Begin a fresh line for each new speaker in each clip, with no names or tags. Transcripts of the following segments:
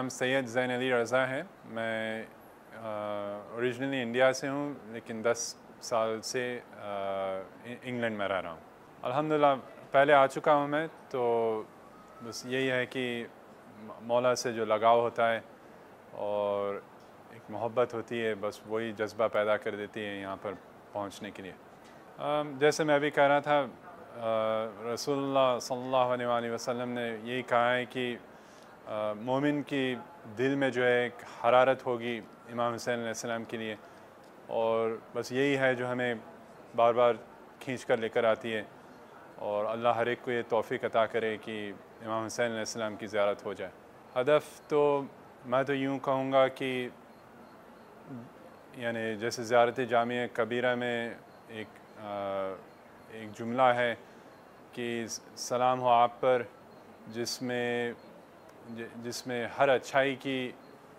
नाम सैयद ज़ैन अली रज़ा है। मैं ओरिजिनली इंडिया से हूँ, लेकिन 10 साल से इंग्लैंड में रह रहा हूँ। अल्हम्दुलिल्लाह पहले आ चुका हूँ मैं, तो बस यही है कि मौला से जो लगाव होता है और एक मोहब्बत होती है, बस वही जज्बा पैदा कर देती है यहाँ पर पहुँचने के लिए। जैसे मैं अभी कह रहा था, रसूलुल्लाह सल्लल्लाहु अलैहि वसल्लम ने यही कहा है कि मोमिन की दिल में जो है एक हरारत होगी इमाम हुसैन अलैहिस्सलाम के लिए, और बस यही है जो हमें बार बार खींच कर लेकर आती है। और अल्लाह हर एक को ये तौफ़ीक़ अता करे कि इमाम हुसैन अलैहिस्सलाम की ज़ियारत हो जाए। हदफ़ तो मैं तो यूँ कहूँगा कि यानी जैसे ज़ियारत जामिया कबीरा में एक जुमला है कि सलाम हो आप पर, जिसमें हर अच्छाई की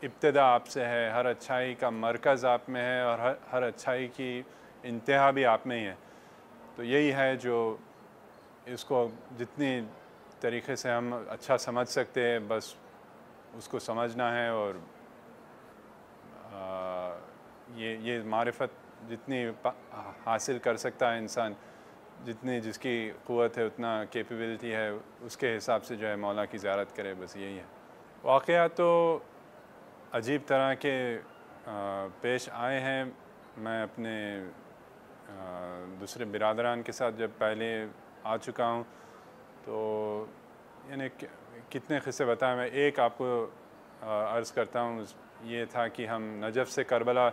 इब्तिदा आपसे है, हर अच्छाई का मरकज़ आप में है और हर अच्छाई की इंतहा भी आप में ही है। तो यही है जो इसको जितनी तरीक़े से हम अच्छा समझ सकते हैं, बस उसको समझना है। और ये मारिफत जितनी हासिल कर सकता है इंसान, जितनी जिसकी क़ुव्वत है, उतना कैपेबिलिटी है, उसके हिसाब से जो है मौला की ज़ियारत करे, बस यही है। वाक़यात तो अजीब तरह के पेश आए हैं। मैं अपने दूसरे बिरादरान के साथ जब पहले आ चुका हूँ, तो यानी कितने क़िस्से बताएं। मैं एक आपको अर्ज़ करता हूँ। ये था कि हम नजफ़ से करबला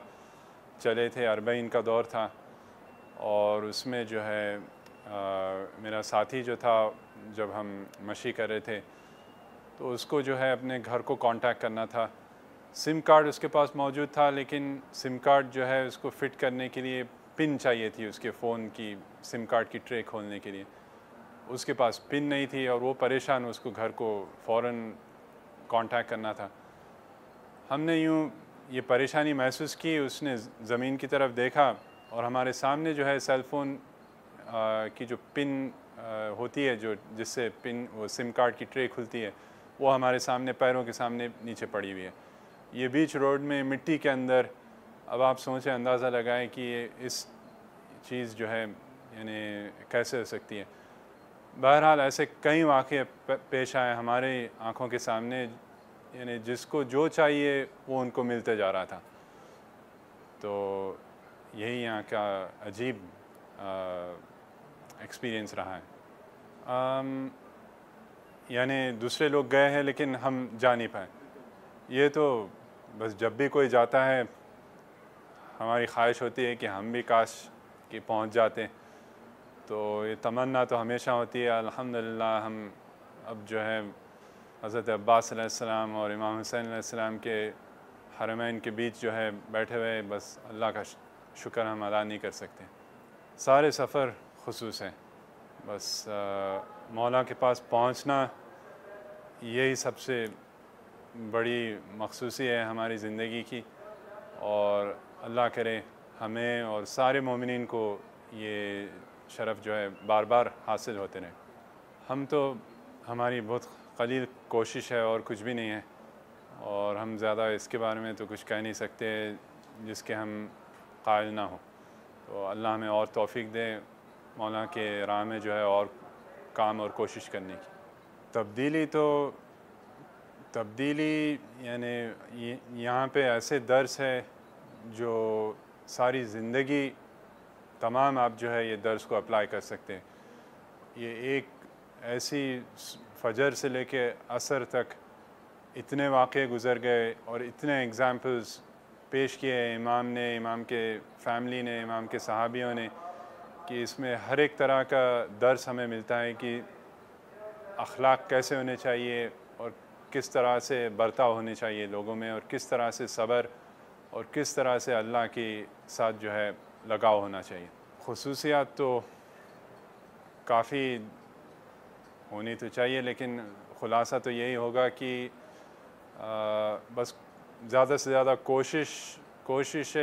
चले थे, अरबईन का दौर था, और उसमें जो है मेरा साथी जो था, जब हम मशी कर रहे थे तो उसको जो है अपने घर को कांटेक्ट करना था। सिम कार्ड उसके पास मौजूद था, लेकिन सिम कार्ड जो है उसको फ़िट करने के लिए पिन चाहिए थी, उसके फ़ोन की सिम कार्ड की ट्रे खोलने के लिए। उसके पास पिन नहीं थी और वो परेशान, उसको घर को फ़ौरन कांटेक्ट करना था। हमने यूँ ये परेशानी महसूस की, उसने ज़मीन की तरफ देखा और हमारे सामने जो है सेल फ़ोन की जो पिन होती है, जो जिससे पिन वो सिम कार्ड की ट्रे खुलती है, वो हमारे सामने, पैरों के सामने नीचे पड़ी हुई है। ये बीच रोड में मिट्टी के अंदर। अब आप सोचें, अंदाज़ा लगाएं कि ये इस चीज़ जो है यानी कैसे हो सकती है। बहरहाल ऐसे कई वाक़ये पेश आए हमारे आँखों के सामने, यानी जिसको जो चाहिए वो उनको मिलते जा रहा था। तो यही यहाँ का अजीब एक्सपीरियंस रहा है। यानी दूसरे लोग गए हैं लेकिन हम जा नहीं पाए। ये तो बस जब भी कोई जाता है, हमारी ख्वाहिश होती है कि हम भी काश कि पहुँच जाते। तो ये तमन्ना तो हमेशा होती है। अल्हम्दुलिल्लाह हम अब जो है हज़रत अब्बास अलैहिस्सलाम और इमाम हुसैन अलैहिस्सलाम के हरमैन के बीच जो है बैठे हुए, बस अल्लाह का शुक्र हम अदा नहीं कर सकते। सारे सफ़र खुसूस हैं, बस मौला के पास पहुंचना यही सबसे बड़ी मखसूसी है हमारी ज़िंदगी की। और अल्लाह करे हमें और सारे मोमिनीन को ये शरफ़ जो है बार बार हासिल होते रहें। हम तो, हमारी बहुत क़लील कोशिश है और कुछ भी नहीं है, और हम ज़्यादा इसके बारे में तो कुछ कह नहीं सकते जिसके हम कायल ना हो। तो अल्लाह हमें और तौफ़ीक़ दे मौला के राह में जो है और काम और कोशिश करने की। तब्दीली यानी यहाँ पे ऐसे दर्स है जो सारी ज़िंदगी तमाम आप जो है ये दर्स को अप्लाई कर सकते हैं। ये एक ऐसी फजर से लेके असर तक इतने वाक़े गुज़र गए और इतने एग्ज़ाम्पल्स पेश किए इमाम ने, इमाम के फ़ैमिली ने, इमाम के सहाबियों ने, कि इसमें हर एक तरह का दर्स हमें मिलता है कि अखलाक कैसे होने चाहिए और किस तरह से बर्ताव होने चाहिए लोगों में, और किस तरह से सब्र और किस तरह से अल्लाह के साथ जो है लगाव होना चाहिए। खुसूसियात तो काफ़ी होनी तो चाहिए, लेकिन ख़ुलासा तो यही होगा कि बस ज़्यादा से ज़्यादा कोशिश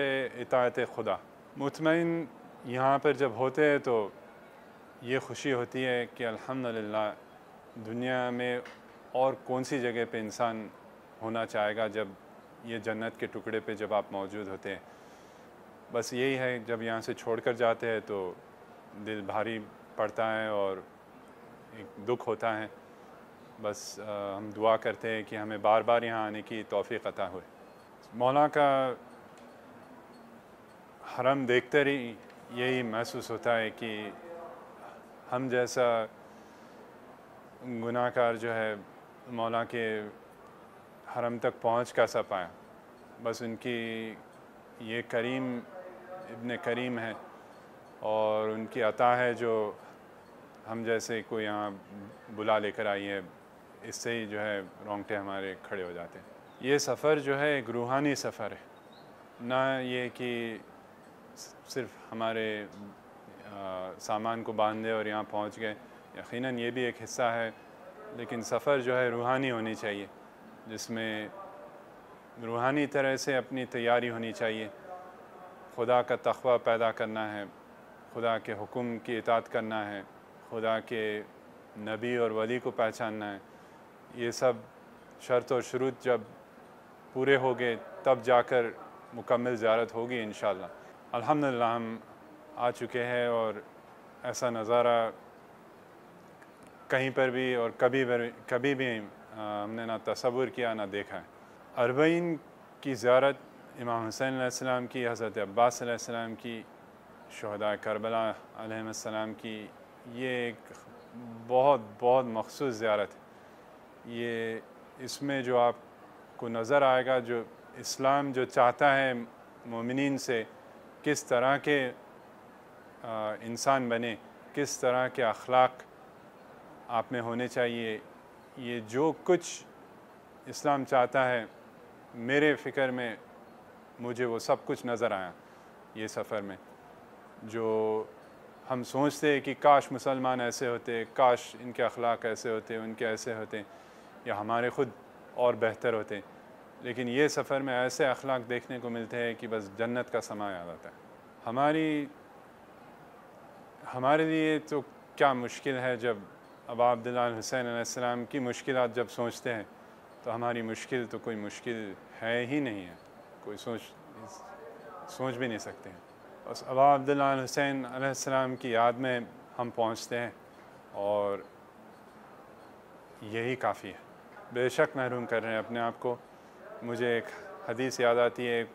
इताअत खुदा। मुतमईन यहाँ पर जब होते हैं तो ये खुशी होती है कि अल्हम्दुलिल्लाह दुनिया में और कौन सी जगह पे इंसान होना चाहेगा जब ये जन्नत के टुकड़े पे जब आप मौजूद होते हैं। बस यही है, जब यहाँ से छोड़कर जाते हैं तो दिल भारी पड़ता है और एक दुख होता है। बस हम दुआ करते हैं कि हमें बार बार यहाँ आने की तौफीक अता हुए। मौला का हरम देखते ही यही महसूस होता है कि हम जैसा गुनाहगार जो है मौला के हरम तक पहुँच कैसा पाया। बस उनकी ये करीम इब्ने करीम है और उनकी अता है जो हम जैसे कोई यहाँ बुला लेकर आई है, इससे ही जो है रोंगटे हमारे खड़े हो जाते हैं। ये सफ़र जो है एक रूहानी सफ़र है, ना ये कि सिर्फ हमारे सामान को बांधे और यहाँ पहुँच गए। यकीनन ये भी एक हिस्सा है, लेकिन सफ़र जो है रूहानी होनी चाहिए, जिसमें रूहानी तरह से अपनी तैयारी होनी चाहिए। खुदा का तक़वा पैदा करना है, खुदा के हुक्म की इताअत करना है, खुदा के नबी और वली को पहचानना है। ये सब शर्त और शुरूत जब पूरे हो गए तब जाकर मुकम्मल ज़ियारत होगी इंशाअल्लाह। अल्हम्दुलिल्लाह हम आ चुके हैं और ऐसा नज़ारा कहीं पर भी और कभी भी हमने ना तसव्वुर किया ना देखा है। अरबईन की ज़ियारत इमाम हुसैन अलैहिस्सलाम की, हज़रत अब्बास अलैहिस्सलाम की, शुहदा करबला अलैहिस्सलाम की, ये एक बहुत मख़सूस ज़ियारत है। ये इसमें जो आपको नज़र आएगा, जो इस्लाम जो चाहता है मोमिनीन से किस तरह के इंसान बने, किस तरह के अखलाक आप में होने चाहिए, ये जो कुछ इस्लाम चाहता है मेरे फ़िक्र में मुझे वो सब कुछ नज़र आया ये सफ़र में। जो हम सोचते हैं कि काश मुसलमान ऐसे होते, काश इनके अखलाक ऐसे होते, उनके ऐसे होते, या हमारे ख़ुद और बेहतर होते, लेकिन ये सफ़र में ऐसे अखलाक देखने को मिलते हैं कि बस जन्नत का समा याद आता है। हमारे लिए तो क्या मुश्किल है, जब अबा अब्दुल्लाह हुसैन अलैहिस्सलाम की मुश्किलात जब सोचते हैं तो हमारी मुश्किल तो कोई मुश्किल है ही नहीं है, कोई सोच भी नहीं सकते हैं। बस अबा अब्दुल्लाह हुसैन अलैहिस्सलाम की याद में हम पहुँचते हैं और यही काफ़ी है। बेशक महरूम कर रहे हैं अपने आप को। मुझे एक हदीस याद आती है,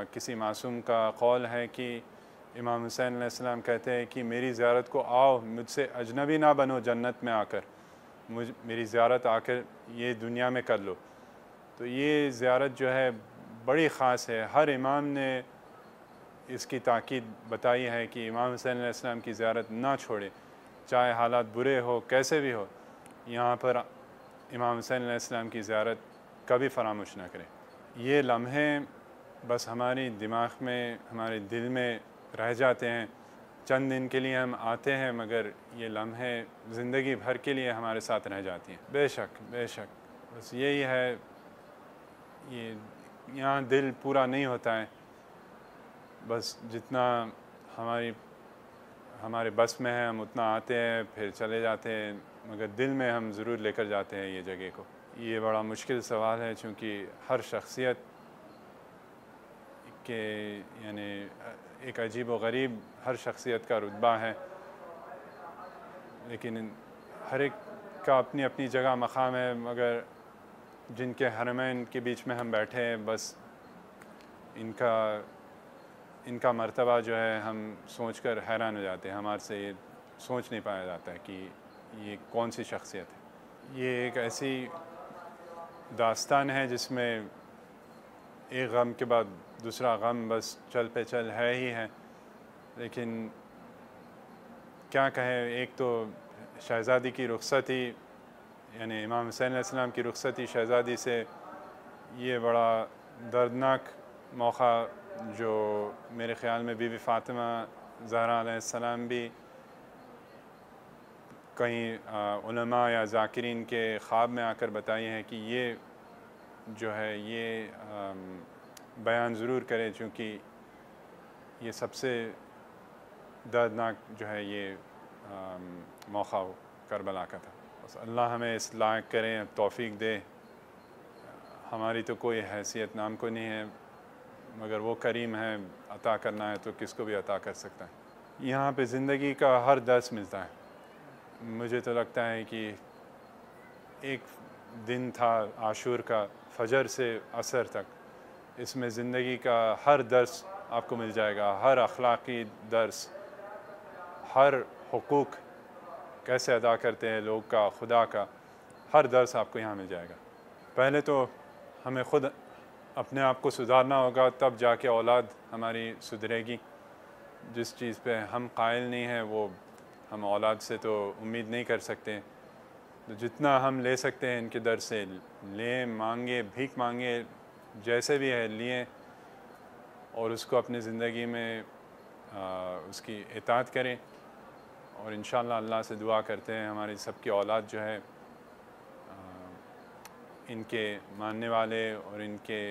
किसी मासूम का कौल है कि इमाम हुसैन अलैहिस्सलाम कहते हैं कि मेरी ज़ियारत को आओ, मुझसे अजनबी ना बनो, जन्नत में आकर मेरी ज़ियारत आकर ये दुनिया में कर लो। तो ये ज़ियारत जो है बड़ी ख़ास है। हर इमाम ने इसकी ताकीद बताई है कि इमाम हुसैन अलैहिस्सलाम की ज़ियारत ना छोड़े, चाहे हालात बुरे हो, कैसे भी हो, यहाँ पर इमाम हुसैन अलैहिस्सलाम की ज़ियारत कभी फरामोश ना करें। ये लम्हे बस हमारी दिमाग में, हमारे दिल में रह जाते हैं। चंद दिन के लिए हम आते हैं, मगर ये लम्हे ज़िंदगी भर के लिए हमारे साथ रह जाती हैं। बेशक बस यही है, ये यहाँ दिल पूरा नहीं होता है, बस जितना हमारे बस में है हम उतना आते हैं फिर चले जाते हैं, मगर दिल में हम ज़रूर लेकर जाते हैं ये जगह को। ये बड़ा मुश्किल सवाल है, चूँकि हर शख्सियत के यानी एक अजीब व गरीब हर शख्सियत का रुतबा है, लेकिन हर एक का अपनी अपनी जगह मकाम है। मगर जिनके हरमैन के बीच में हम बैठे हैं, बस इनका मर्तबा जो है हम सोचकर हैरान हो जाते हैं। हमारे से ये सोच नहीं पाया जाता है कि ये कौन सी शख्सियत है। ये एक ऐसी दास्तान है जिसमें एक गम के बाद दूसरा गम बस चल पे चल है ही है। लेकिन क्या कहें, एक तो शहज़ादी की रुखसती, यानी इमाम हुसैन अलैहिस्सलाम की रुखसती शहज़ादी से, ये बड़ा दर्दनाक मौका जो मेरे ख़्याल में बीबी फ़ातिमा ज़हरा अलैहिस्सलाम भी कहीं उलमा या ज़ाकिरीन के ख़्वाब में आकर बताई हैं कि ये जो है ये बयान ज़रूर करें, चूँकि ये सबसे दर्दनाक जो है ये मौका करबला का था। बस अल्लाह हमें इस लायक करें, तौफ़ीक दे, हमारी तो कोई हैसियत नाम को नहीं है, मगर वो करीम है, अता करना है तो किसको भी अता कर सकता है। यहाँ पे ज़िंदगी का हर दर्स मिलता है। मुझे तो लगता है कि एक दिन था आशूर का, फजर से असर तक, इसमें ज़िंदगी का हर दर्स आपको मिल जाएगा, हर अखलाक़ी दर्स, हर हुकूक कैसे अदा करते हैं लोग का, खुदा का, हर दर्स आपको यहाँ मिल जाएगा। पहले तो हमें ख़ुद अपने आप को सुधारना होगा, तब जाके औलाद हमारी सुधरेगी। जिस चीज़ पे हम कायल नहीं हैं वो हम औलाद से तो उम्मीद नहीं कर सकते। तो जितना हम ले सकते हैं इनके दर से लें, मांगे, भीख मांगे, जैसे भी है लिए, और उसको अपनी ज़िंदगी में उसकी इताअत करें। और इंशाअल्लाह अल्लाह से दुआ करते हैं हमारी सबकी औलाद जो है इनके मानने वाले और इनके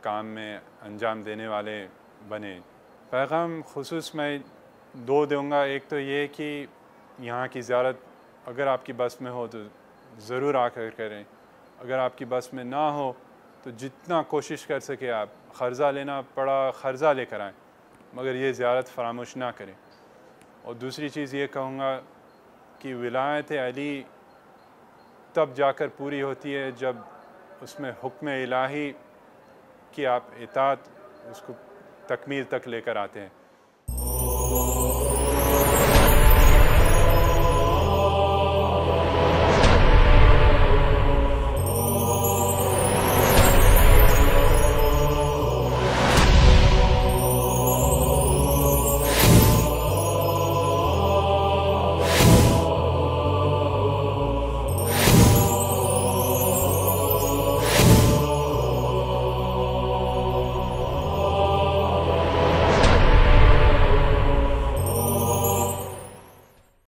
काम में अंजाम देने वाले बने। पैगाम खुसूस मैं दो दूँगा। एक तो ये कि यहाँ की ज़ियारत अगर आपकी बस में हो तो ज़रूर आकर करें, अगर आपकी बस में ना हो तो जितना कोशिश कर सके आप, क़र्ज़ा लेना पड़ा क़र्ज़ा लेकर आएँ, मगर ये ज़ियारत फरामोश ना करें। और दूसरी चीज़ ये कहूँगा कि विलायत अली तब जाकर पूरी होती है जब उसमें हुक्म इलाही की आप इताअत उसको तकमील तक लेकर आते हैं।